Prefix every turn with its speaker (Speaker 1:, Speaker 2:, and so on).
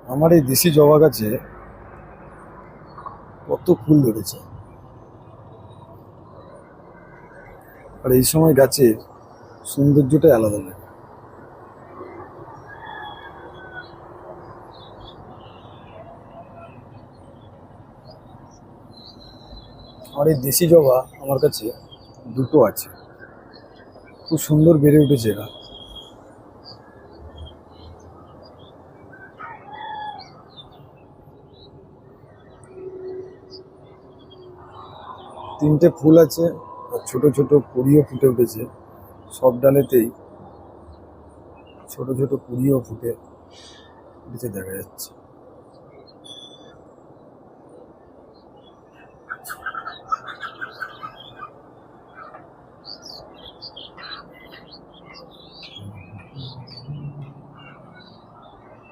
Speaker 1: আমার এই দেশি জবা গাছে কত ফুল ধরেছে, আর এই সময় গাছের সৌন্দর্যটাই আলাদা লাগে। আর এই দেশি জবা আমার কাছে দুটো আছে, খুব সুন্দর বেড়ে উঠেছে এরা। তিনটে ফুল আছে, আর ছোট ছোট কুড়িও ফুটে উঠেছে। সব ডালেতেই ছোট ছোট কুড়িও ফুটে উঠেছে দেখা যাচ্ছে।